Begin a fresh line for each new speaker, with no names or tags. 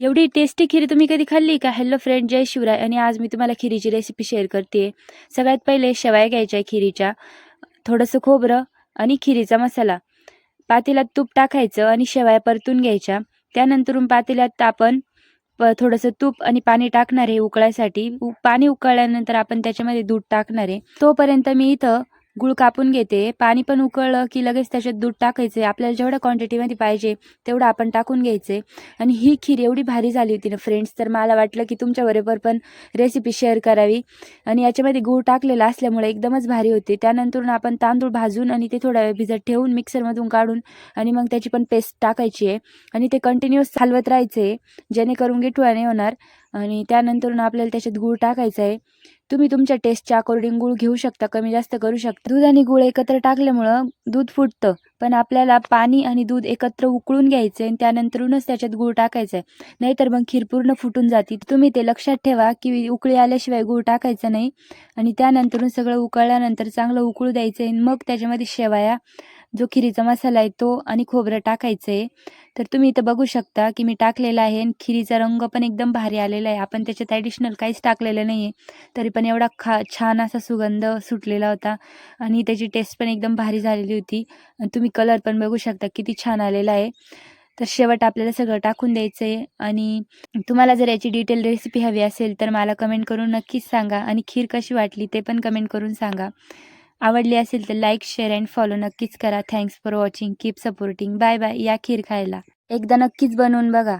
एवढी टेस्टी खीर तुम्ही कधी खाल्ली का? हॅलो फ्रेंड, जय शिवराय. आणि आज मी तुम्हाला खिरीची रेसिपी शेअर करते. सगळ्यात पहिले शेवया घ्यायच्या खिरीच्या, थोडंसं खोबरं आणि खिरीचा मसाला. पातेल्यात तूप टाकायचं आणि शेवया परतून घ्यायच्या. त्यानंतरून पातेल्यात आपण थोडंसं तूप आणि पाणी टाकणार आहे उकळायसाठी. पाणी उकळल्यानंतर आपण त्याच्यामध्ये दूध टाकणार आहे. तोपर्यंत मी इथं गूळ कापून घेते. पाणी पण उकळलं की लगेच त्याच्यात दूध टाकायचे. आपल्याला जेवढ्या क्वांटिटीमध्ये पाहिजे तेवढं आपण टाकून घ्यायचे. आणि ही खीर एवढी भारी झाली होती ना फ्रेंड्स, तर मला वाटलं की तुमच्याबरोबर पण रेसिपी शेअर करावी. आणि याच्यामध्ये गूळ टाकलेला असल्यामुळे एकदमच भारी होते. त्यानंतर आपण तांदूळ भाजून आणि ते थोडा वेळ भिजत ठेवून मिक्सरमधून काढून आणि मग त्याची पण पेस्ट टाकायची आहे आणि ते कंटिन्युअस हलवत राहायचे जेणेकरून गिठुळा नाही होणार. आणि त्यानंतर आपल्याला त्याच्यात गूळ टाकायचा आहे. तुम्ही तुमच्या टेस्टच्या अकॉर्डिंग गूळ घेऊ शकता, कमी जास्त करू शकता. दूध आणि गूळ एकत्र टाकल्यामुळं दूध फुटतं, पण आपल्याला पाणी आणि दूध एकत्र उकळून घ्यायचं आणि त्यानंतरूनच त्याच्यात गूळ टाकायचा आहे. नाहीतर मग खीर पूर्ण फुटून जाते. तुम्ही ते लक्षात ठेवा की उकळी आल्याशिवाय गूळ टाकायचा नाही. आणि त्यानंतरून सगळं उकळल्यानंतर चांगलं उकळू द्यायचं आहे. मग त्याच्यामध्ये शेवया, जो खिरीचा मसाला आहे तो आणि खोबरं टाकायचं आहे. तर तुम्ही इथं बघू शकता की मी टाकलेला आहे आणि खिरीचा रंग पण एकदम भारी आलेला आहे. आपण त्याच्यात ॲडिशनल काहीच टाकलेलं नाही आहे, तरी पण एवढा छान असा सुगंध सुटलेला होता आणि त्याची टेस्ट पण एकदम भारी झालेली होती. आणि तुम्ही कलर पण बघू शकता किती छान आलेला आहे. तर शेवट आपल्याला सगळं टाकून द्यायचं आहे. आणि तुम्हाला जर याची डिटेल रेसिपी हवी असेल तर मला कमेंट करून नक्कीच सांगा. आणि खीर कशी वाटली ते पण कमेंट करून सांगा. आवडली असेल तर लाईक, शेअर अँड फॉलो नक्कीच करा. Thanks for watching. Keep supporting. Bye bye. या खीर खायला एकदा नक्कीच बनवून बघा.